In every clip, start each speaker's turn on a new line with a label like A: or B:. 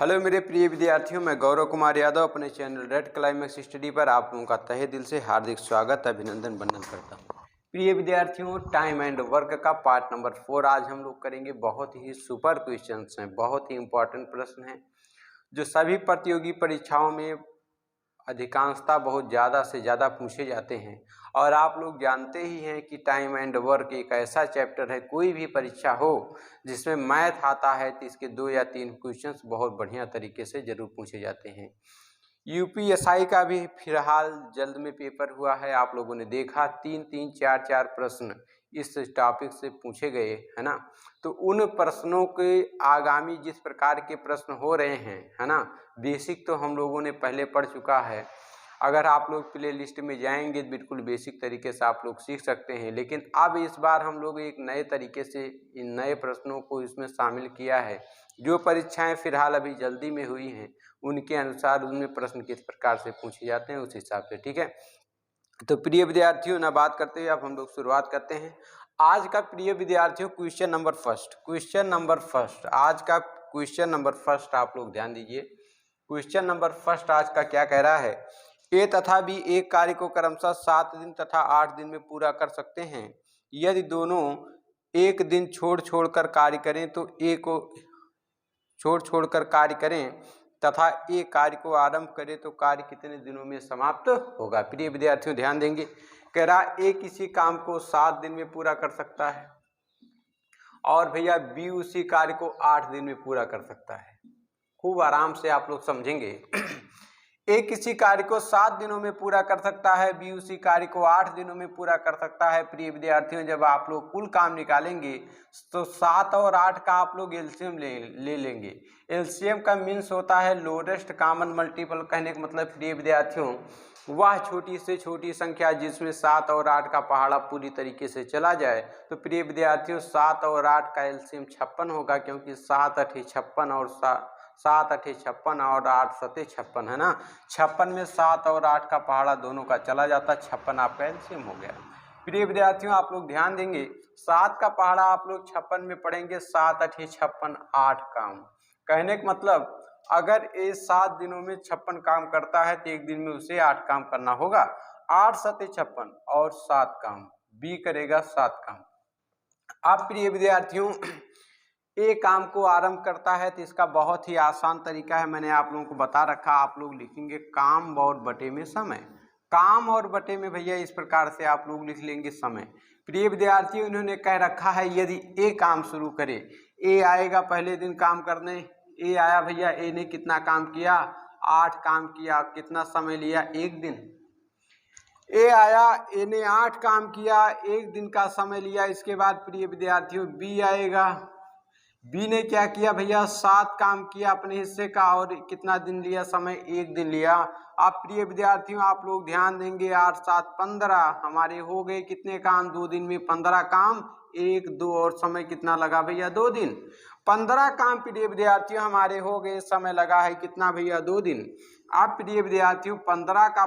A: Hello मेरे प्रिय विद्यार्थियों, मैं गौरव कुमार यादव अपने चैनल रेड क्लाइमेक्स स्टडी पर आप लोगों का तहे दिल से हार्दिक स्वागत अभिनंदन वंदन करता हूं। प्रिय विद्यार्थियों, टाइम एंड वर्क का पार्ट नंबर 4 आज हम लोग करेंगे। बहुत ही सुपर क्वेश्चंस हैं, बहुत ही इंपॉर्टेंट प्रश्न हैं जो सभी प्रतियोगी परीक्षाओं में अधिकांशतः बहुत ज़्यादा से ज़्यादा पूछे जाते हैं। और आप लोग जानते ही हैं कि टाइम एंड वर्क एक ऐसा चैप्टर है, कोई भी परीक्षा हो जिसमें मैथ आता है तो इसके 2 या 3 क्वेश्चंस बहुत बढ़िया तरीके से जरूर पूछे जाते हैं। यूपीएसआई का भी फिलहाल जल्द में पेपर हुआ है, आप लोगों ने देखा 3-3, 4-4 प्रश्न इस टॉपिक से पूछे गए, है ना। तो उन प्रश्नों के आगामी जिस प्रकार के प्रश्न हो रहे हैं, है ना, बेसिक तो हम लोगों ने पहले पढ़ चुका है। अगर आप लोग प्ले लिस्ट में जाएंगे तो बिल्कुल बेसिक तरीके से आप लोग सीख सकते हैं, लेकिन अब इस बार हम लोग एक नए तरीके से इन नए प्रश्नों को इसमें शामिल किया है। जो परीक्षाएं फिलहाल अभी जल्दी में हुई हैं उनके अनुसार उनमें प्रश्न किस प्रकार से पूछे जाते हैं उस हिसाब से, ठीक है। तो प्रिय विद्यार्थियों, ना बात करते हुए अब हम लोग शुरुआत करते हैं आज का। प्रिय विद्यार्थियों, क्वेश्चन नंबर फर्स्ट आज का क्वेश्चन नंबर फर्स्ट आप लोग ध्यान दीजिए। क्वेश्चन नंबर फर्स्ट आज का क्या कह रहा है? ए तथा बी एक कार्य को क्रमशः 7 दिन तथा 8 दिन में पूरा कर सकते हैं। यदि दोनों एक दिन छोड़ छोड़कर कार्य करें तो ए को छोड़ छोड़कर कार्य करें तथा ए कार्य को आरंभ करे तो कार्य कितने दिनों में समाप्त होगा। प्रिय विद्यार्थियों ध्यान देंगे, कह रहा ए किसी काम को 7 दिन में पूरा कर सकता है और भैया बी उसी कार्य को 8 दिन में पूरा कर सकता है। खूब आराम से आप लोग समझेंगे। ए किसी कार्य को 7 दिनों में पूरा कर सकता है, बी उसी कार्य को 8 दिनों में पूरा कर सकता है। प्रिय विद्यार्थियों, जब आप लोग कुल काम निकालेंगे तो 7 और 8 का आप लोग एलसीएम ले लेंगे। एलसीएम का मीन्स होता है लोएस्ट कॉमन मल्टीपल। कहने का मतलब प्रिय विद्यार्थियों, वह छोटी से छोटी संख्या जिसमें 7 और 8 का पहाड़ा पूरी तरीके से चला जाए। तो प्रिय विद्यार्थियों, 7 और 8 का एलसीएम 56 होगा, क्योंकि 7 8 56 और 7 8 56 और 8 7 56, है ना। 56 में 7 और 8 का पहाड़ा दोनों का चला जाता, 56 आपका एलसीएम हो गया। प्रिय विद्यार्थियों, आप लोग ध्यान देंगे, 7 का पहाड़ा आप लोग 56 में पढ़ेंगे, 7 8 56 8 काम। कहने का मतलब अगर ये 7 दिनों में 56 काम करता है तो एक दिन में उसे 8 काम करना होगा। 8 7 56 और 7 काम, बी करेगा 7 काम। अब प्रिय विद्यार्थियों, ए काम को आरंभ करता है तो इसका बहुत ही आसान तरीका है, मैंने आप लोगों को बता रखा। आप लोग लिखेंगे काम और बटे में समय। काम और बटे में भैया इस प्रकार से आप लोग लिख लेंगे समय। प्रिय विद्यार्थियों, इन्होंने कह रखा है यदि ए काम शुरू करे, ए आएगा पहले दिन काम करने। ए आया भैया, ए ने कितना काम किया? 8 काम किया। कितना समय लिया? 1 दिन। ए आया, ए ने 8 काम किया, 1 दिन का समय लिया। इसके बाद प्रिय विद्यार्थियों बी आएगा। बी ने क्या किया भैया? 7 काम किया अपने हिस्से का और कितना दिन लिया समय? 1 दिन लिया। अब प्रिय विद्यार्थियों आप लोग ध्यान देंगे, 8 7 15 हमारे हो गए कितने काम? 2 दिन में 15 काम, 1 2 और समय कितना लगा भैया? 2 दिन। 15 काम प्रिय विद्यार्थियों हमारे हो गए, समय लगा है कितना भैया? 2 दिन। अब प्रिय विद्यार्थियों 15 का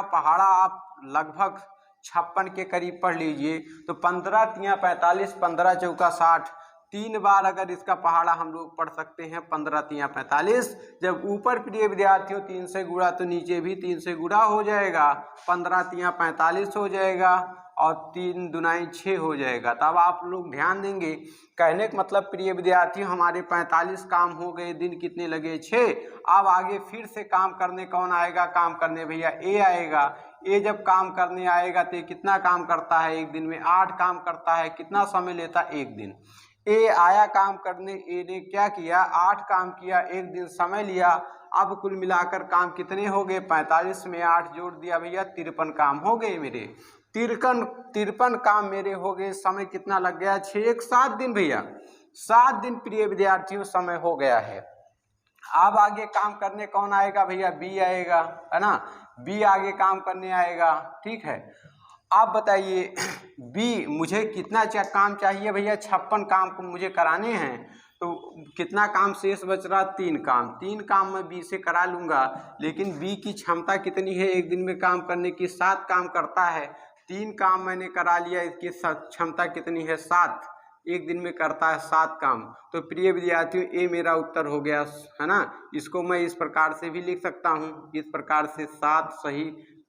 A: पहाड़ा आप लगभग 56 के करीब पढ़ लीजिए। तो 15 तिया 45, 15 चौका 60, 3 बार अगर इसका पहाड़ा हम लोग पढ़ सकते हैं। 15 तिया 45, जब ऊपर प्रिय विद्यार्थियों 3 से गुणा तो नीचे भी 3 से गुणा हो जाएगा। 15 तिया 45 हो जाएगा और 3 दुनाई 6 हो जाएगा। तब आप लोग ध्यान देंगे, कहने का मतलब प्रिय विद्यार्थियों हमारे 45 काम हो गए, दिन कितने लगे? 6। अब आगे फिर से काम करने कौन आएगा? काम करने भैया ए आएगा। ए जब काम करने आएगा तो कितना काम करता है? एक दिन में 8 काम करता है। कितना समय लेता? 1 दिन। ए आया काम करने, ए ने क्या किया? 8 काम किया, 1 दिन समय लिया। अब कुल मिलाकर काम कितने हो गए? 45 में 8 जोड़ दिया भैया, 53 काम हो गए मेरे। 53 काम मेरे हो गए, समय कितना लग गया? 6 7 दिन भैया, 7 दिन प्रिय विद्यार्थियों समय हो गया है। अब आगे काम करने कौन आएगा भैया? बी आएगा, है ना। बी आगे काम करने आएगा, ठीक है। आप बताइए बी, मुझे कितना काम चाहिए भैया? 56 काम को मुझे कराने हैं, तो कितना काम शेष बच रहा? 3 काम। 3 काम मैं बी से करा लूँगा, लेकिन बी की क्षमता कितनी है एक दिन में काम करने की? 7 काम करता है। 3 काम मैंने करा लिया, इसकी क्षमता कितनी है? 7। एक दिन में करता है 7 काम। तो प्रिय विद्यार्थियों ये मेरा उत्तर हो गया, है ना। इसको मैं इस प्रकार से भी लिख सकता हूँ, इस प्रकार से 7 सही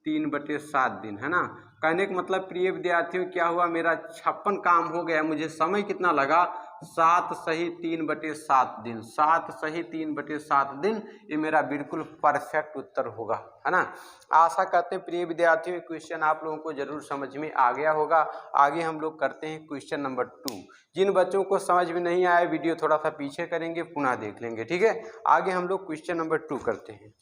A: 3/7 दिन, है ना। कहने का मतलब प्रिय विद्यार्थियों क्या हुआ, मेरा 56 काम हो गया। मुझे समय कितना लगा, 7 सही 3/7 दिन, 7 सही 3/7 दिन। ये मेरा बिल्कुल परफेक्ट उत्तर होगा, है ना। आशा करते हैं प्रिय विद्यार्थियों क्वेश्चन आप लोगों को जरूर समझ में आ गया होगा। आगे हम लोग करते हैं क्वेश्चन नंबर 2। जिन बच्चों को समझ में नहीं आया वीडियो थोड़ा सा पीछे करेंगे, पुनः देख लेंगे, ठीक है। आगे हम लोग क्वेश्चन नंबर 2 करते हैं।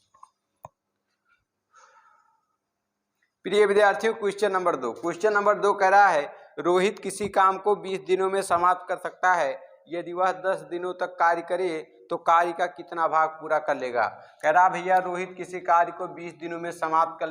A: प्रिय विद्यार्थियों क्वेश्चन नंबर 2, क्वेश्चन नंबर 2 कह रहा है रोहित किसी काम को 20 दिनों में समाप्त कर सकता है। यदि वह 10 दिनों तक कार्य करे तो कार्य का कितना भाग पूरा कर लेगा। कह रहा भैया रोहित किसी कार्य को 20 दिनों में समाप्त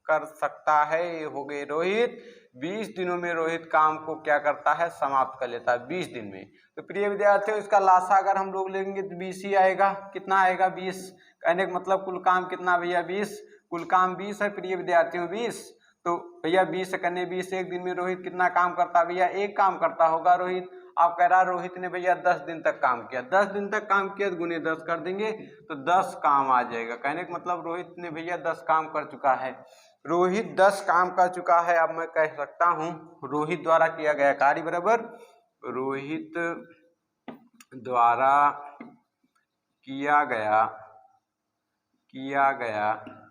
A: कर सकता है। ये हो गए रोहित, 20 दिनों में रोहित काम को क्या करता है, समाप्त कर लेता है 20 दिन में। तो प्रिय विद्यार्थियों इसका लासा अगर हम लोग लेंगे तो 20 ही आएगा। कितना आएगा, 20। कहने का मतलब कुल काम कितना भैया, 20। कुल काम 20 है प्रिय विद्यार्थियों, 20। तो भैया 20 करने 20, एक दिन में रोहित कितना काम करता है भैया, एक काम करता होगा रोहित। आप कह रहा रोहित ने भैया 10 दिन तक काम किया, 10 दिन तक काम किया तो गुने 10 कर देंगे तो 10 काम आ जाएगा। कहने का मतलब रोहित ने भैया 10 काम कर चुका है, रोहित 10 काम कर चुका है। अब मैं कह सकता हूं रोहित द्वारा किया गया कार्य बराबर रोहित द्वारा किया गया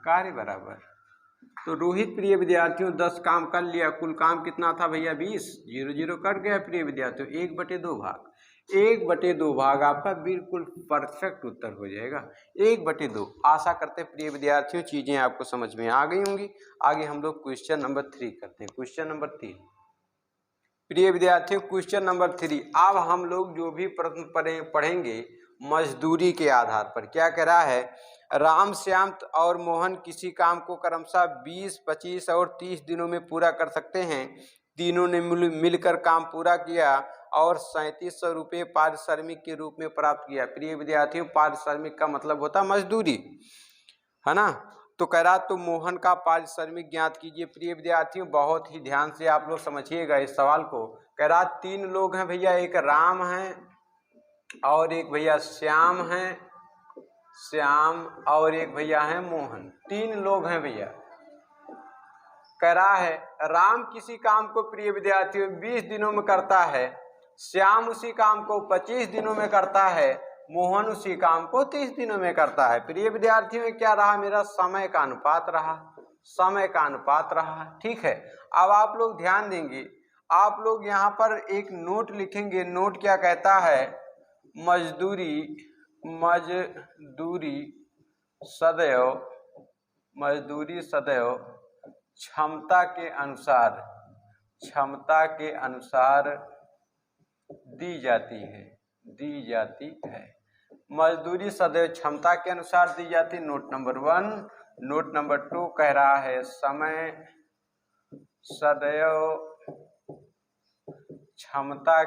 A: कार्य बराबर। तो रोहित प्रिय विद्यार्थियों 10 काम कर लिया, कुल काम कितना था भैया 20, 0 0 कट गया प्रिय विद्यार्थियों, 1/2 भाग, 1/2 भाग आपका बिल्कुल परफेक्ट उत्तर हो जाएगा, 1/2। आशा करते प्रिय विद्यार्थियों चीजें आपको समझ में आ गई होंगी। आगे हम लोग क्वेश्चन नंबर 3 करते हैं। क्वेश्चन नंबर 3 प्रिय विद्यार्थियों क्वेश्चन नंबर 3, अब हम लोग जो भी प्रश्न पढ़ेंगे मजदूरी के आधार पर। क्या कह रहा है, राम, श्याम और मोहन किसी काम को क्रमशः 20, 25 और 30 दिनों में पूरा कर सकते हैं। तीनों ने मिलकर काम पूरा किया और 3700 रुपये पारिश्रमिक के रूप में प्राप्त किया। प्रिय विद्यार्थियों पारिश्रमिक का मतलब होता मजदूरी, है ना। तो कह रहा तो मोहन का पारिश्रमिक ज्ञात कीजिए। प्रिय विद्यार्थियों बहुत ही ध्यान से आप लोग समझिएगा इस सवाल को। कह रहा 3 लोग हैं भैया, एक राम है और एक भैया श्याम है, श्याम और एक भैया है मोहन, 3 लोग हैं भैया। कह रहा है राम किसी काम को प्रिय विद्यार्थियों 20 दिनों में करता है, श्याम उसी काम को 25 दिनों में करता है, मोहन उसी काम को 30 दिनों में करता है। प्रिय विद्यार्थियों क्या रहा, मेरा समय का अनुपात रहा, समय का अनुपात रहा, ठीक है। अब आप लोग ध्यान देंगे, आप लोग यहाँ पर एक नोट लिखेंगे। नोट क्या कहता है, मजदूरी सदैव क्षमता के अनुसार दी जाती है। मजदूरी सदैव क्षमता के अनुसार दी जाती है, नोट नंबर 1। नोट नंबर 2 कह रहा है समय सदैव क्षमता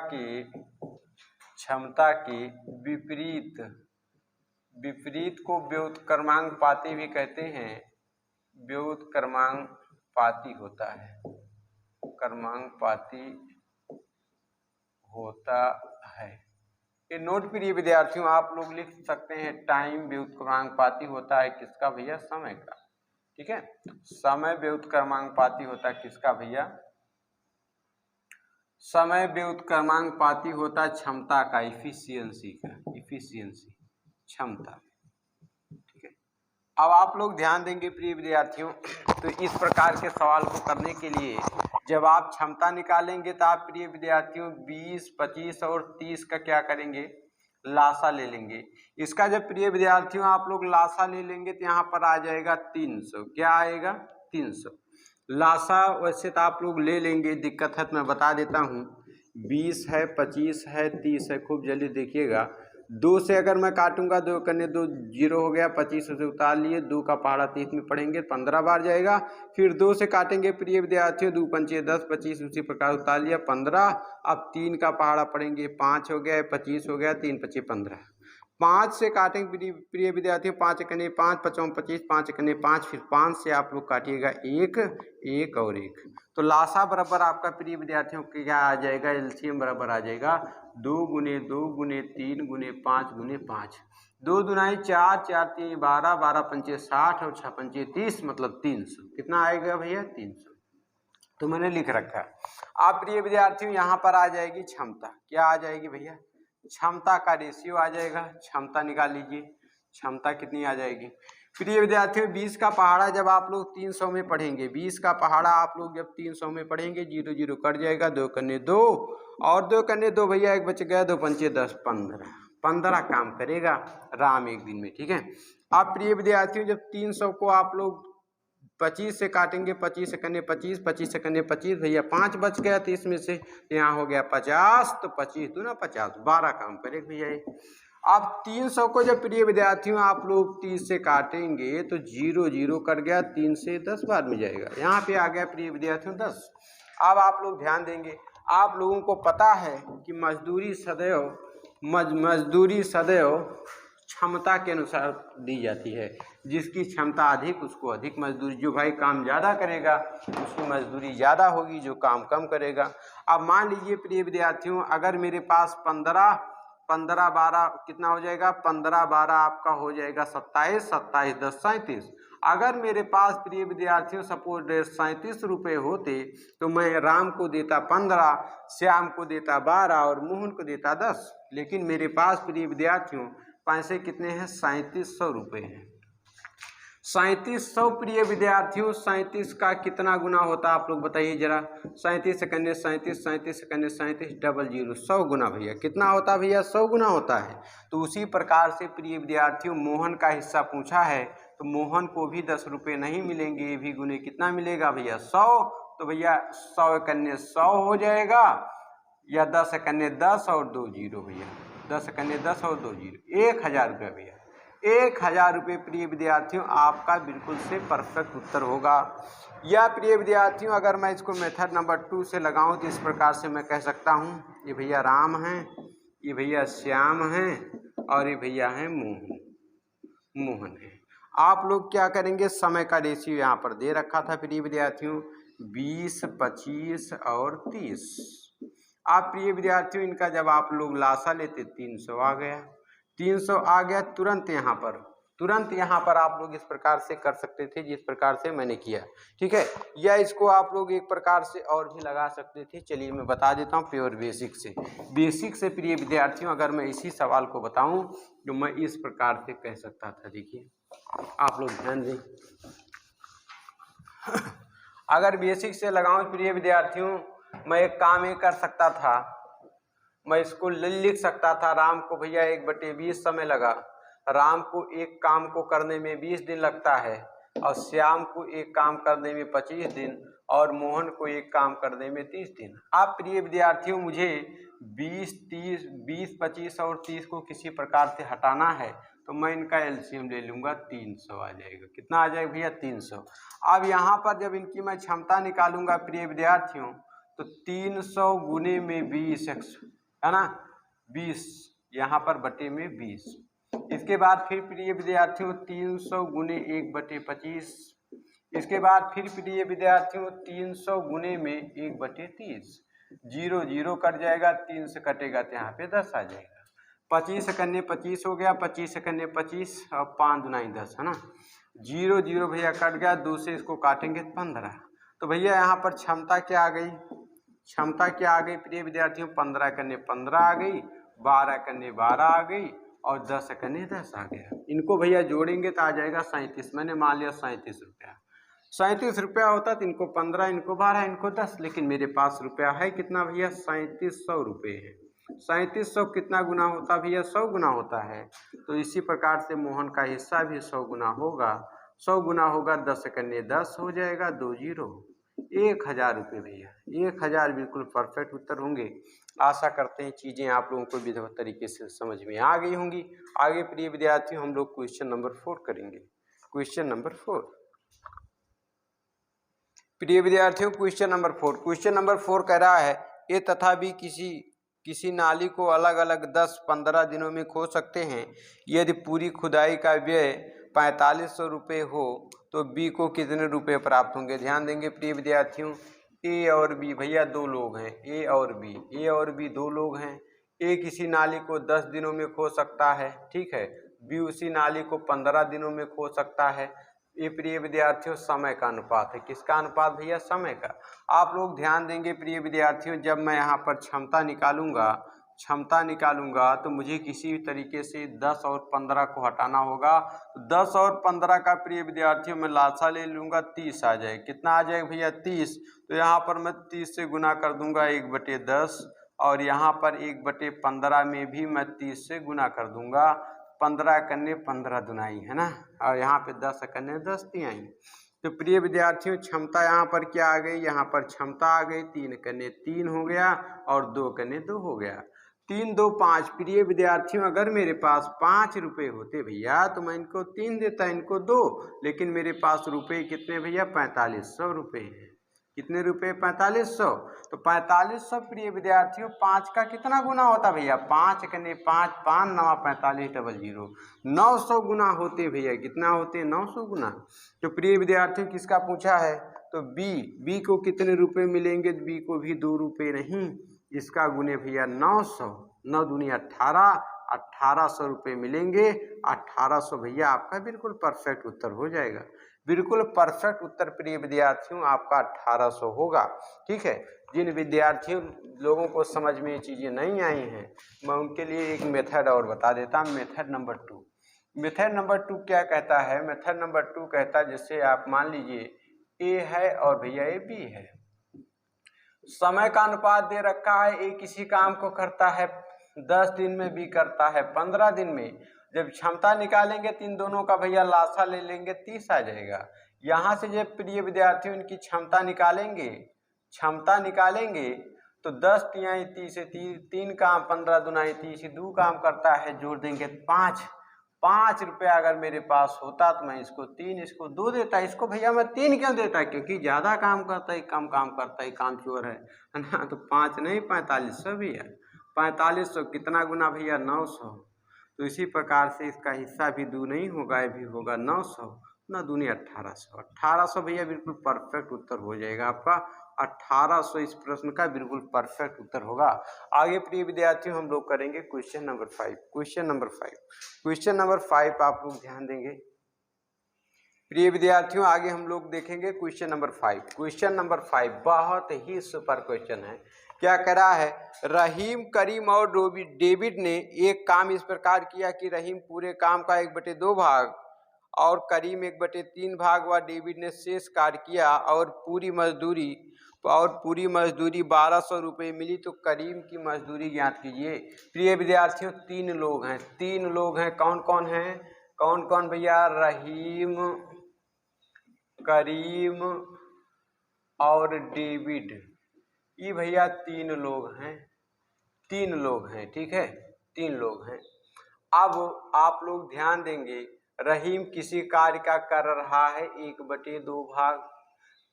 A: के विपरीत को व्युत्क्रमानुपाती भी कहते हैं, व्युत्क्रमानुपाती होता है। ये नोट प्रिय विद्यार्थियों आप लोग लिख सकते हैं, टाइम व्युत्क्रमानुपाती होता है किसका भैया, समय का, ठीक है। समय व्युत्क्रमानुपाती होता है किसका भैया, समय व्युत्क्रमानुपाती होता है क्षमता का, इफिशियंसी का, क्षमता, ठीक है। अब आप लोग ध्यान देंगे प्रिय विद्यार्थियों, तो इस प्रकार के सवाल को करने के लिए जब आप क्षमता निकालेंगे तो आप प्रिय विद्यार्थियों 20, 25 और 30 का क्या करेंगे, लासा ले लेंगे। इसका जब प्रिय विद्यार्थियों आप लोग लासा ले लेंगे तो यहाँ पर आ जाएगा 300। क्या आएगा, 300 लासा। वैसे तो आप लोग ले लेंगे, दिक्कत है तो मैं बता देता हूँ, 20 है, 25 है, 30 है। खूब जल्दी देखिएगा, 2 से अगर मैं काटूंगा, 2 करने 2 0 हो गया, 25 से उतार लिए, 2 का पहाड़ा 30 में पढ़ेंगे 15 बार जाएगा। फिर 2 से काटेंगे प्रिय विद्यार्थियों, 2 पंचे 10, 25 उसी प्रकार उतार लिया 15। अब 3 का पहाड़ा पढ़ेंगे, 5 हो गया, 25 हो गया, 3 पचे 15, 5 से काटेंगे प्रिय विद्यार्थियों, 5 एकने 5, 5 25, 5 एकने 5, फिर 5 से आप लोग काटिएगा 1, 1 और 1, तो लासा बराबर आपका प्रिय विद्यार्थियों क्या आ जाएगा, एलसीएम बराबर आ जाएगा 2 गुने 2 गुने 3 गुने 5 गुने 5, 2 दुनाई 4, 4 3 12, 12 पंचे 60 और 6 पंचे 30, मतलब 300। कितना आएगा भैया, 300। तो मैंने लिख रखा है। आप प्रिय विद्यार्थियों यहाँ पर आ जाएगी क्षमता, क्या आ जाएगी भैया, क्षमता का रेशियो आ जाएगा। क्षमता निकाल लीजिए, क्षमता कितनी आ जाएगी प्रिय विद्यार्थियों। 20 का पहाड़ा जब आप लोग 300 में पढ़ेंगे, 20 का पहाड़ा आप लोग जब 300 में पढ़ेंगे, 0 0 कट जाएगा, 2 कन्ने 2 और 2 कन्ने 2 भैया, एक बच गया, 2 पंचे 10, 15 काम करेगा राम एक दिन में, ठीक है। आप प्रिय विद्यार्थियों जब 300 को आप लोग 25 से काटेंगे, 25 से कन्ने 25, 25 से कन्ने 25 भैया, 5 बच गया 30 में से, यहाँ हो गया 50, तो 25 दूना 50, 12 काम करेगा भैया ये। अब 300 को जब प्रिय विद्यार्थियों आप लोग 30 से काटेंगे तो 0 0 कट गया, 3 से 10 बार में जाएगा, यहाँ पे आ गया प्रिय विद्यार्थियों 10। अब आप लोग ध्यान देंगे, आप लोगों को पता है कि मजदूरी सदैव क्षमता के अनुसार दी जाती है। जिसकी क्षमता अधिक उसको अधिक मजदूरी, जो भाई काम ज़्यादा करेगा उसकी मजदूरी ज़्यादा होगी, जो काम कम करेगा। अब मान लीजिए प्रिय विद्यार्थियों, अगर मेरे पास 15 12 कितना हो जाएगा, 15 12 आपका हो जाएगा 27, 27 10 37। अगर मेरे पास प्रिय विद्यार्थियों सपोज 37 रुपये होते तो मैं राम को देता 15, श्याम को देता 12 और मोहन को देता 10, लेकिन मेरे पास प्रिय विद्यार्थियों पैसे कितने हैं, 3700 रुपये हैं। 3700 प्रिय विद्यार्थियों, 37 का कितना गुना होता है आप लोग बताइए जरा, 37 सेकंड 37, 37 सेकंड 37, 00 100 गुना भैया, कितना होता है भैया, 100 गुना होता है। तो उसी प्रकार से प्रिय विद्यार्थियों मोहन का हिस्सा पूछा है, तो मोहन को भी 10 रुपये नहीं मिलेंगे, ये भी गुने कितना मिलेगा भैया, 100। तो भैया 100 एकन्ने 100 हो जाएगा, या 10 एकन्ने 10 और 2 0 भैया, 10 एकन्ने 10 और 2 0, 1000 रुपये भैया, 1000 रुपये प्रिय विद्यार्थियों आपका बिल्कुल से परफेक्ट उत्तर होगा। या प्रिय विद्यार्थियों अगर मैं इसको मेथड नंबर 2 से लगाऊं तो इस प्रकार से मैं कह सकता हूं, ये भैया राम हैं, ये भैया श्याम हैं और ये भैया हैं मोहन है। आप लोग क्या करेंगे, समय का रेशियो यहाँ पर दे रखा था प्रिय विद्यार्थियों 20, 25 और 30। आप प्रिय विद्यार्थियों इनका जब आप लोग लासा लेते 300 आ गया, 300 आ गया, तुरंत यहाँ पर आप लोग इस प्रकार से कर सकते थे जिस प्रकार से मैंने किया, ठीक है। या इसको आप लोग एक प्रकार से और भी लगा सकते थे, चलिए मैं बता देता हूँ प्योर बेसिक से प्रिय विद्यार्थियों अगर मैं इसी सवाल को बताऊं तो मैं इस प्रकार से कह सकता था। देखिए आप लोग ध्यान दें, अगर बेसिक से लगाऊं प्रिय विद्यार्थियों, मैं एक काम ये कर सकता था, मैं इसको लिख सकता था, राम को भैया 1/20 समय लगा, राम को एक काम को करने में 20 दिन लगता है और श्याम को एक काम करने में 25 दिन और मोहन को एक काम करने में 30 दिन। आप प्रिय विद्यार्थियों मुझे 20, 30, 20, 25 और 30 को किसी प्रकार से हटाना है तो मैं इनका एलसीएम ले लूँगा, 300 आ जाएगा। कितना आ जाएगा भैया, 300। अब यहाँ पर जब इनकी मैं क्षमता निकालूंगा प्रिय विद्यार्थियों तो 300 गुने में 20 है ना, 20 यहाँ पर बटे में 20। इसके बाद फिर प्रिय विद्यार्थियों 300 गुने 1/25, इसके बाद फिर प्रिय विद्यार्थियों 300 गुने में 1/30, 0 0 कट जाएगा, 3 से कटेगा तो यहाँ पे 10 आ जाएगा, 25 कन्ने 25 हो गया, 25 कन्ने 25 और 5 दुनाई 10 है ना, 0 0 भैया कट गया, 2 से इसको काटेंगे 15। तो भैया यहाँ पर क्षमता क्या आ गई, क्षमता क्या आ गई प्रिय विद्यार्थियों, 15 कन्ने 15 आ गई, 12 कन्ने 12 आ गई और 10 कन्ने 10 आ गया। इनको भैया जोड़ेंगे तो आ जाएगा 37, मैंने मान लिया 37 रुपया। 37 रुपया होता तो इनको 15, इनको 12, इनको 10, लेकिन मेरे पास रुपया है कितना भैया, 3700 रुपये है। 3700 कितना गुना होता भैया, 100 गुना होता है। तो इसी प्रकार से मोहन का हिस्सा भी 100 गुना होगा, 100 गुना होगा, 10 कन्ने 10 हो जाएगा, 2 0, 1000 रुपये भैया, 1000 बिल्कुल परफेक्ट उत्तर होंगे। आशा करते हैं चीज़ें आप लोगों को विधिवत तरीके से समझ में आ गई होंगी। आगे प्रिय विद्यार्थियों हम लोग क्वेश्चन नंबर 4 करेंगे। क्वेश्चन नंबर 4 प्रिय विद्यार्थियों, क्वेश्चन नंबर 4 कह रहा है ए तथा बी किसी किसी नाली को अलग अलग 10-15 दिनों में खोद सकते हैं। यदि पूरी खुदाई का व्यय 4500 रुपये हो तो बी को कितने रुपए प्राप्त होंगे। ध्यान देंगे प्रिय विद्यार्थियों, ए और बी, भैया दो लोग हैं, ए और बी दो लोग हैं। ए किसी नाली को 10 दिनों में खोद सकता है, ठीक है। बी उसी नाली को 15 दिनों में खोद सकता है। ये प्रिय विद्यार्थियों समय का अनुपात है। किसका अनुपात भैया? समय का। आप लोग ध्यान देंगे प्रिय विद्यार्थियों, जब मैं यहाँ पर क्षमता निकालूंगा तो मुझे किसी भी तरीके से 10 और 15 को हटाना होगा। 10 और 15 का प्रिय विद्यार्थियों मैं लासा ले लूँगा, 30 आ जाए। कितना आ जाएगा भैया? 30। तो यहाँ पर मैं 30 से गुना कर दूंगा 1/10, और यहाँ पर 1/15 में भी मैं 30 से गुना कर दूंगा। 15 कन्ने 15 दुनाई है ना, और यहाँ पे 10 कन्ने 10 तिहाई। तो प्रिय विद्यार्थियों क्षमता यहाँ पर क्या आ गई? यहाँ पर क्षमता आ गई 3 कन्ने 3 हो गया और 2 कन्ने 2 हो गया। 3 2 5। प्रिय विद्यार्थियों अगर मेरे पास 5 रुपये होते भैया तो मैं इनको 3 देता, इनको 2, लेकिन मेरे पास रुपये कितने भैया? 4500 रुपये हैं। कितने रुपए? 4500। तो 4500 प्रिय विद्यार्थियों 5 का कितना गुना होता भैया? 5 कने 5, 5 9 45 00, 900 गुना होते भैया। कितना होते? 900 गुना। तो प्रिय विद्यार्थियों किसका पूछा है? तो बी को कितने रुपए मिलेंगे? बी को भी 2 रुपये नहीं, इसका गुने भैया 900, 9 दूनी 18, 1800 रुपये मिलेंगे। 1800 भैया आपका बिल्कुल परफेक्ट उत्तर हो जाएगा। बिल्कुल परफेक्ट उत्तर प्रिय विद्यार्थियों आपका 1800 होगा, ठीक है। जिन विद्यार्थियों लोगों को समझ में ये चीज़ें नहीं आई हैं, मैं उनके लिए एक मेथड और बता देता हूँ। Method number 2। मेथड नंबर 2 क्या कहता है? मेथड नंबर 2 कहता है, जैसे आप मान लीजिए ए है और भैया ए बी है, समय का अनुपात दे रखा है। ए किसी काम को करता है 10 दिन में, बी करता है 15 दिन में। जब क्षमता निकालेंगे तो इन दोनों का भैया लासा ले लेंगे, 30 आ जाएगा। यहाँ से जब प्रिय विद्यार्थियों इनकी क्षमता निकालेंगे तो 10 तिहाई 30 है, 3 काम 15 दुनाई 30, 2 काम करता है, जोड़ देंगे 5 रुपया अगर मेरे पास होता तो मैं इसको 3, इसको 2 देता। इसको भैया मैं 3 क्यों देता? क्योंकि ज़्यादा काम करता है, कम काम करता है, काम चोर है ना। तो 5 नहीं 4500 भी है। 4500 कितना गुना भैया? 900। तो इसी प्रकार से इसका हिस्सा भी 2 नहीं होगा, ये भी होगा 900, 9 दूनी 1800। 1800 भैया बिल्कुल परफेक्ट उत्तर हो जाएगा आपका। 1800 इस प्रश्न का बिल्कुल परफेक्ट उत्तर होगा। आगे प्रिय विद्यार्थियों हम लोग करेंगे क्वेश्चन नंबर 5। क्वेश्चन नंबर 5 आप लोग ध्यान देंगे प्रिय विद्यार्थियों। आगे हम लोग देखेंगे क्वेश्चन नंबर 5। क्वेश्चन नंबर 5 बहुत ही सुपर क्वेश्चन है। क्या कह रहा है? रहीम, करीम और डेविड ने एक काम इस प्रकार किया कि रहीम पूरे काम का 1/2 भाग और करीम 1/3 भाग व डेविड ने शेष कार्य किया और पूरी मजदूरी 1200 रुपये मिली। तो करीम की मजदूरी ज्ञात कीजिए। प्रिय विद्यार्थियों 3 लोग हैं। कौन कौन भैया? रहीम, करीम और डेविड, ये भैया 3 लोग हैं, ठीक है, 3 लोग हैं। अब आप लोग ध्यान देंगे, रहीम किसी कार्य का कर रहा है 1/2 भाग,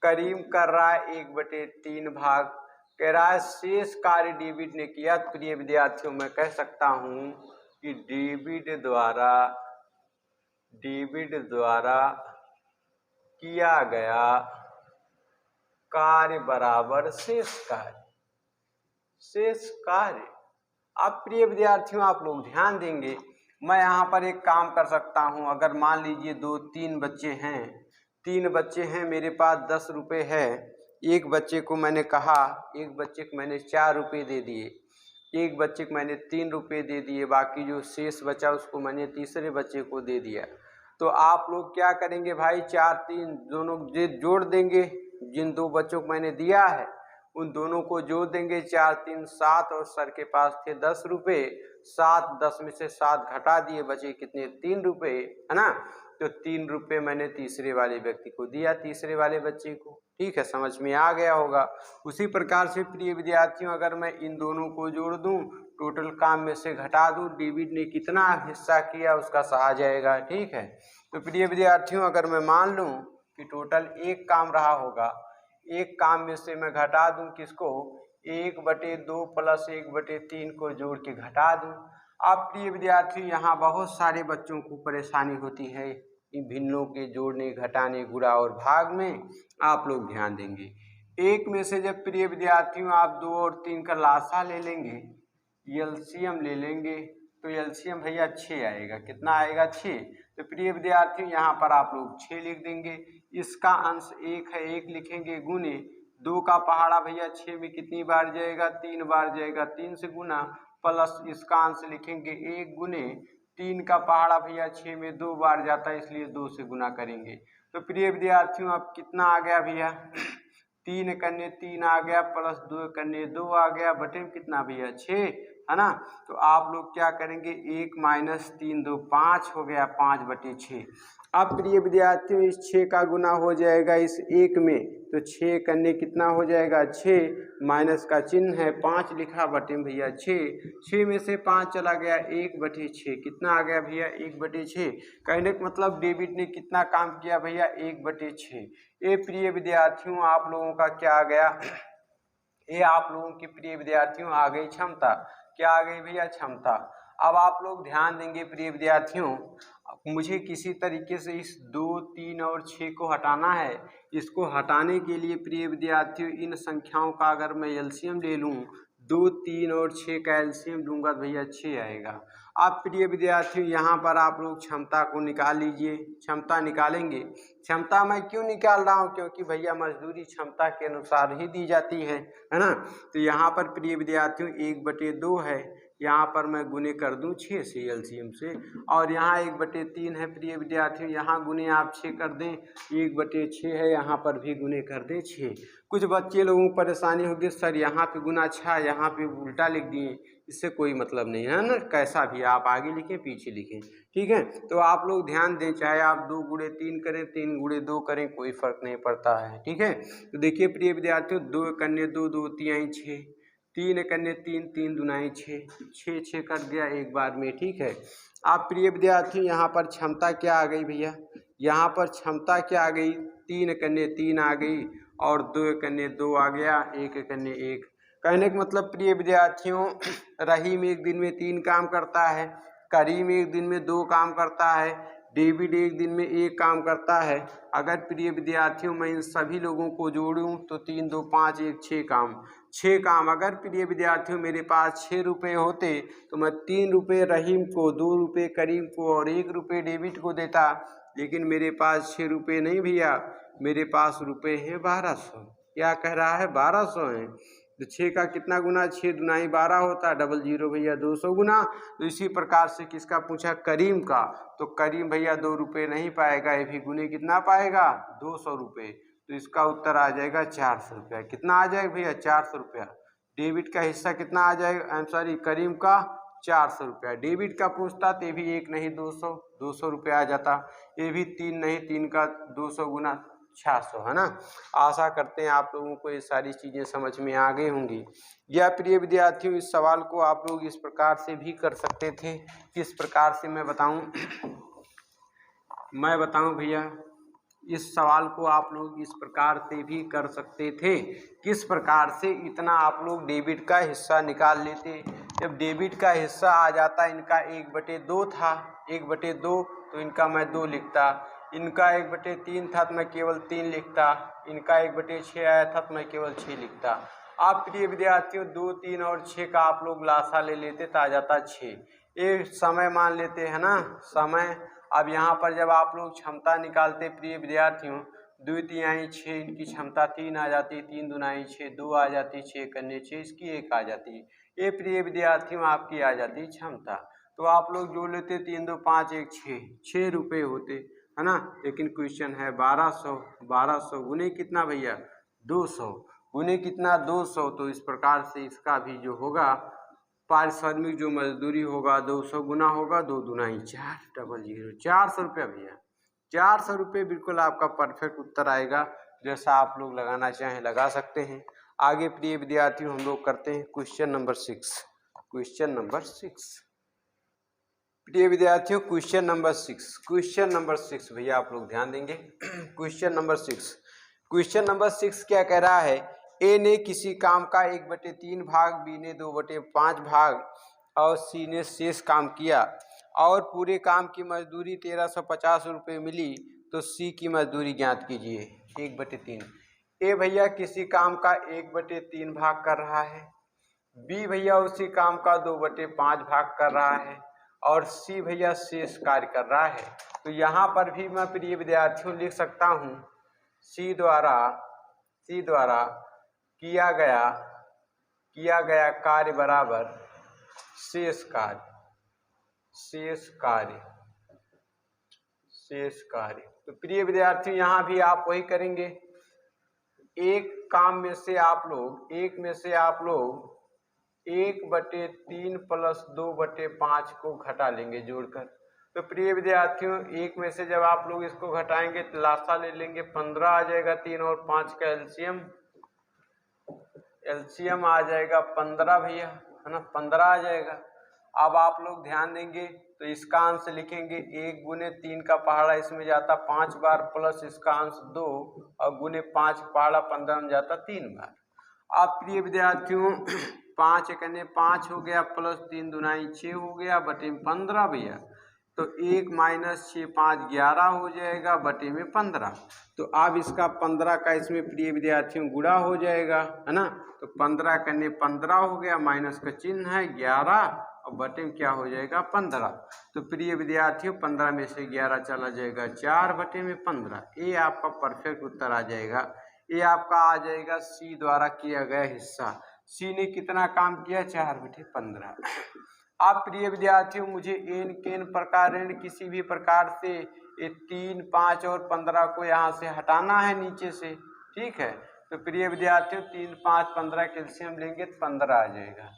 A: करीम कर रहा है 1/3 भाग, कह रहा है शेष कार्य डेविड ने किया। प्रिय विद्यार्थियों मैं कह सकता हूं कि डेविड द्वारा किया गया कार्य बराबर शेष कार्य। अब प्रिय विद्यार्थियों आप लोग ध्यान देंगे, मैं यहाँ पर एक काम कर सकता हूँ। अगर मान लीजिए 3 बच्चे हैं, मेरे पास 10 रुपये है। एक बच्चे को मैंने 4 रुपये दे दिए, एक बच्चे को मैंने 3 रुपये दे दिए, बाकी जो शेष बचा उसको मैंने तीसरे बच्चे को दे दिया। तो आप लोग क्या करेंगे भाई? 4 3 दोनों जोड़ देंगे। जिन 2 बच्चों को मैंने दिया है उन दोनों को जोड़ देंगे। 4 3 7 और सर के पास थे 10 रुपये। 7 10 में से 7 घटा दिए, बचे कितने? 3 रुपये, है ना। तो 3 रुपये मैंने तीसरे वाले व्यक्ति को दिया, तीसरे वाले बच्चे को। ठीक है, समझ में आ गया होगा। उसी प्रकार से प्रिय विद्यार्थियों अगर मैं इन दोनों को जोड़ दूं, टोटल काम में से घटा दूं, डेविड ने कितना हिस्सा किया उसका सहा जाएगा। ठीक है, तो प्रिय विद्यार्थियों अगर मैं मान लूं कि टोटल एक काम रहा होगा, एक काम में से मैं घटा दूं किसको? 1/2 प्लस 1/3 को जोड़ के घटा दूं। अब प्रिय विद्यार्थी यहाँ बहुत सारे बच्चों को परेशानी होती है इन भिन्नों के जोड़ने, घटाने, गुणा और भाग में। आप लोग ध्यान देंगे, एक में से जब प्रिय विद्यार्थियों आप 2 और 3 का लासा ले लेंगे, एलसीएम ले लेंगे, तो एलसीएम भैया 6 आएगा। कितना आएगा? 6। तो प्रिय विद्यार्थियों यहाँ पर आप लोग 6 लिख देंगे। इसका अंश 1 है, 1 लिखेंगे, गुने 2 का पहाड़ा भैया 6 में कितनी बार जाएगा? 3 बार जाएगा, 3 से गुना, प्लस इसका अंश लिखेंगे 1 गुने 3 का पहाड़ा भैया 6 में 2 बार जाता है, इसलिए 2 से गुना करेंगे। तो प्रिय विद्यार्थियों अब कितना आ गया भैया? 3 कन्ने 3 आ गया, प्लस 2 कन्ने 2 आ गया, बटे में कितना भैया? 6, है ना। तो आप लोग क्या करेंगे? 1 माइनस 3 2 5 हो गया, 5/6। अब प्रिय विद्यार्थियों इस 6 का गुना हो जाएगा इस 1 में, तो 6 कन्ने कितना हो जाएगा? 6, माइनस का चिन्ह है, 5 लिखा, बटे में भैया 6। 6 में से 5 चला गया, 1/6। कितना आ गया भैया? 1/6। कहने का मतलब डेबिट ने कितना काम किया भैया? 1/6। ये प्रिय विद्यार्थियों आप लोगों का क्या आ गया? ये आप लोगों की प्रिय विद्यार्थियों आ गई क्षमता। क्या आ गई भैया? क्षमता। अब आप लोग ध्यान देंगे प्रिय विद्यार्थियों, मुझे किसी तरीके से इस 2, 3 और 6 को हटाना है। इसको हटाने के लिए प्रिय विद्यार्थियों इन संख्याओं का अगर मैं एलसीएम ले लूँ, 2, 3 और 6 का एलसीएम लूँगा तो भैया 6 आएगा। अब प्रिय विद्यार्थियों यहाँ पर आप लोग क्षमता को निकाल लीजिए। क्षमता निकालेंगे। क्षमता मैं क्यों निकाल रहा हूँ? क्योंकि भैया मजदूरी क्षमता के अनुसार ही दी जाती है ना। तो यहाँ पर प्रिय विद्यार्थियों 1/2 है, यहाँ पर मैं गुने कर दूं 6 से एलसीएम से, और यहाँ 1/3 है प्रिय विद्यार्थियों, यहाँ गुने आप 6 कर दें, 1/6 है, यहाँ पर भी गुने कर दें 6। कुछ बच्चे लोगों को परेशानी होगी, सर यहाँ पे गुना 6, यहाँ पे उल्टा लिख दिए, इससे कोई मतलब नहीं है ना। कैसा भी आप आगे लिखें पीछे लिखें, ठीक है। तो आप लोग ध्यान दें, चाहे आप 2 गुणे 3 करें, 3 गुणे 2 करें, कोई फर्क नहीं पड़ता है, ठीक है। तो देखिए प्रिय विद्यार्थियों, 2 कन्ने 2, 2 तिहाई 6, 3 कन्ने 3, 3 दुनाई 6, 6 कट गया एक बार में, ठीक है। आप प्रिय विद्यार्थी यहाँ पर क्षमता क्या आ गई भैया? यहाँ पर क्षमता क्या आ गई? 3 कन्ने 3 आ गई, और 2 कन्ने 2 आ गया, 1 कन्ने 1। कहने का मतलब प्रिय विद्यार्थियों, रहीम एक दिन में 3 काम करता है, करीम एक दिन में 2 काम करता है, डेविड एक दिन में 1 काम करता है। अगर प्रिय विद्यार्थियों मैं इन सभी लोगों को जोड़ूं तो 3 2 5 1 6 काम, 6 काम। अगर प्रिय विद्यार्थियों मेरे पास 6 रुपये होते तो मैं 3 रुपये रहीम को, 2 रुपये करीम को और 1 रुपये डेविड को देता, लेकिन मेरे पास 6 रुपये नहीं भैया, मेरे पास रुपये हैं 1200। क्या कह रहा है? 1200 हैं। तो 6 का कितना गुना? 6 दुनाई 12 होता है, 00 भैया 200 गुना। तो इसी प्रकार से किसका पूछा? करीम का। तो करीम भैया 2 रुपये नहीं पाएगा, ये भी गुने कितना पाएगा? 200 रुपये। तो इसका उत्तर आ जाएगा 400 रुपया। कितना आ जाएगा भैया? 400 रुपया। डेबिट का हिस्सा कितना आ जाएगा? सॉरी, करीम का 400 रुपया। डेबिट का पूछता तो ये भी 1 नहीं 200 रुपया आ जाता। ये भी 3 नहीं, 3 का 200 गुना 600, है ना। आशा करते हैं आप लोगों को ये सारी चीज़ें समझ में आ गई होंगी। या प्रिय विद्यार्थियों, इस सवाल को आप लोग इस प्रकार से भी कर सकते थे। किस प्रकार से मैं बताऊं? मैं बताऊं भैया, इस सवाल को आप लोग इस प्रकार से भी कर सकते थे। किस प्रकार से? इतना आप लोग डेबिट का हिस्सा निकाल लेते। जब डेबिट का हिस्सा आ जाता, इनका 1/2 था, 1/2, तो इनका मैं 2 लिखता। इनका 1/3 था तो मैं केवल 3 लिखता। इनका 1/6 आया था तो मैं केवल 6 लिखता। आप प्रिय विद्यार्थियों 2, 3 और 6 का आप लोग लासा ले लेते तो आ जाता 6। ये समय मान लेते हैं ना, समय। अब यहाँ पर जब आप लोग क्षमता निकालते प्रिय विद्यार्थियों, 2 तिहाई 6, इनकी क्षमता 3 आ जाती, 3 दुनाई 6, 2 आ जाती, 6 कन्ने 6, इसकी 1 आ जाती। ये प्रिय विद्यार्थियों आपकी आ जाती क्षमता। तो आप लोग जोड़ लेते, 3 2 5 1 6 रुपये होते, है ना। लेकिन क्वेश्चन है 1200, 1200 गुने कितना भैया? 200 गुने कितना? 200। तो इस प्रकार से इसका भी जो होगा पारिश्रमिक जो मजदूरी होगा 200 गुना होगा, 2 दुनाई 4, 00, 400 रुपया भैया। 400 रुपये बिल्कुल आपका परफेक्ट उत्तर आएगा। जैसा आप लोग लगाना चाहें लगा सकते हैं। आगे प्रिय विद्यार्थियों हम लोग करते हैं क्वेश्चन नंबर 6। क्वेश्चन नंबर 6 प्रिय विद्यार्थियों, क्वेश्चन नंबर 6, क्वेश्चन नंबर 6 भैया आप लोग ध्यान देंगे। क्वेश्चन नंबर 6, क्वेश्चन नंबर 6 क्या कह रहा है? ए ने किसी काम का 1/3 भाग, बी ने 2/5 भाग और सी ने शेष काम किया और पूरे काम की मजदूरी 1350 रुपये मिली, तो सी की मजदूरी ज्ञात कीजिए। 1/3। ए भैया किसी काम का 1/3 भाग कर रहा है, बी भैया उसी काम का 2/5 भाग कर रहा है और सी भैया शेष कार्य कर रहा है। तो यहाँ पर भी मैं प्रिय विद्यार्थियों लिख सकता हूँ सी द्वारा किया गया कार्य बराबर शेष कार्य। तो प्रिय विद्यार्थी यहाँ भी आप वही करेंगे, एक में से आप लोग 1/3 प्लस 2/5 को घटा लेंगे जोड़कर। तो प्रिय विद्यार्थियों 1 में से जब आप लोग इसको घटाएंगे तो लासा ले लेंगे, 15 आ जाएगा। 3 और 5 का एलसीएम आ जाएगा 15 भैया, है ना, 15 आ जाएगा। अब आप लोग ध्यान देंगे तो इसका अंश लिखेंगे 1 गुने 3 का पहाड़ा इसमें जाता 5 बार, प्लस इसका अंश 2 और गुने 5 पहाड़ा 15 में जाता 3 बार। अब प्रिय विद्यार्थियों 5 कने 5 हो गया, प्लस 3 दुनाई 6 हो गया, बटे में 15 भैया। तो 1 - 6 5 11 हो जाएगा, बटे में 15। तो अब इसका 15 का इसमें प्रिय विद्यार्थियों गुणा हो जाएगा, है ना। तो 15 कने 15 हो गया, माइनस का चिन्ह है 11 और बटे में क्या हो जाएगा 15। तो प्रिय विद्यार्थियों 15 में से 11 चला जाएगा 4 बटे में 15। ये आपका परफेक्ट उत्तर आ जाएगा। ये आपका आ जाएगा सी द्वारा किया गया हिस्सा। सी ने कितना काम किया 4/15। आप प्रिय विद्यार्थियों मुझे एन प्रकार ऋण किसी भी प्रकार से ये 3, 5 और 15 को यहाँ से हटाना है नीचे से, ठीक है। तो प्रिय विद्यार्थियों 3, 5, 15 कैल्शियम लेंगे तो 15 आ जाएगा।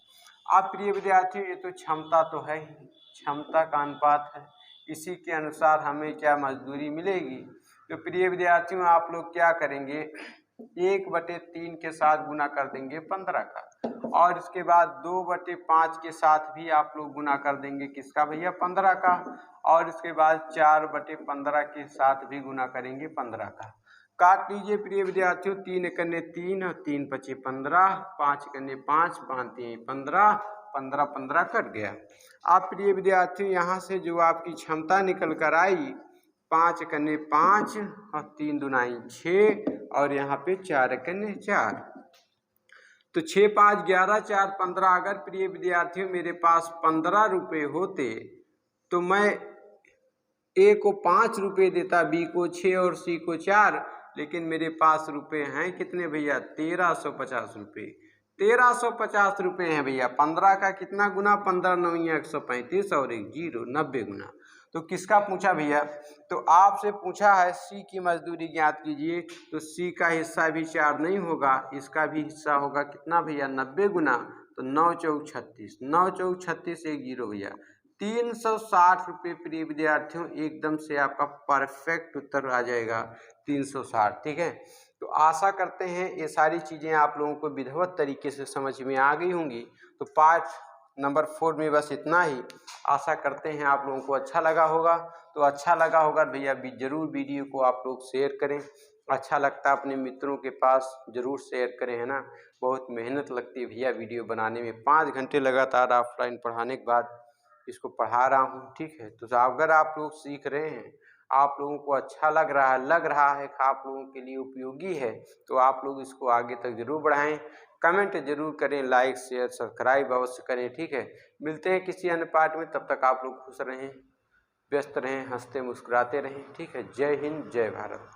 A: आप प्रिय विद्यार्थियों ये तो क्षमता तो है ही, क्षमता का अनुपात है, इसी के अनुसार हमें क्या मजदूरी मिलेगी। तो प्रिय विद्यार्थियों आप लोग क्या करेंगे 1/3 के साथ गुना कर देंगे 15 का, और इसके बाद 2/5 के साथ भी आप लोग गुना कर देंगे किसका भैया 15 का, और इसके बाद 4/15 के साथ भी गुना करेंगे 15 का। काट लीजिए प्रिय विद्यार्थियों, 3 कन्ने 3 और 3 × 15, 5 कन्ने 5, 5 × 15, 15 15 कट गया। आप प्रिय विद्यार्थियों यहाँ से जो आपकी क्षमता निकल कर आई 5 कन्ने 5 और 3 दुनाई 6 और यहाँ पे 4 कन्ने 4, तो 6, 5, 11, 4, 15। अगर प्रिय विद्यार्थियों मेरे पास 15 रुपये होते तो मैं ए को 5 रुपये देता, बी को 6 और सी को 4, लेकिन मेरे पास रुपए हैं कितने भैया 1350 रुपये। 1350 रुपये हैं भैया। 15 का कितना गुना 15 9 135 और 1 0 90 गुना। तो किसका पूछा भैया, तो आपसे पूछा है सी की मजदूरी ज्ञात कीजिए। तो सी का हिस्सा भी 4 नहीं होगा, इसका भी हिस्सा होगा कितना भैया 90 गुना, तो 9 चौक 36, 9 चौक 36 1 0 भैया 360 रुपये। प्रिय विद्यार्थियों एकदम से आपका परफेक्ट उत्तर आ जाएगा 360, ठीक है। तो आशा करते हैं ये सारी चीज़ें आप लोगों को विधिवत तरीके से समझ में आ गई होंगी। तो पार्ट नंबर 4 में बस इतना ही। आशा करते हैं आप लोगों को अच्छा लगा होगा। तो अच्छा लगा होगा भैया जरूर वीडियो को आप लोग शेयर करें, अच्छा लगता है अपने मित्रों के पास जरूर शेयर करें, है ना। बहुत मेहनत लगती है भैया वीडियो बनाने में, 5 घंटे लगातार ऑफलाइन पढ़ाने के बाद इसको पढ़ा रहा हूँ, ठीक है। तो अगर आप लोग सीख रहे हैं, आप लोगों को अच्छा लग रहा है कि आप लोगों के लिए उपयोगी है, तो आप लोग इसको आगे तक जरूर बढ़ाएं, कमेंट जरूर करें, लाइक शेयर सब्सक्राइब अवश्य करें, ठीक है। मिलते हैं किसी अन्य पार्ट में, तब तक आप लोग खुश रहें, व्यस्त रहें, हंसते मुस्कुराते रहें, ठीक है। जय हिंद, जय भारत।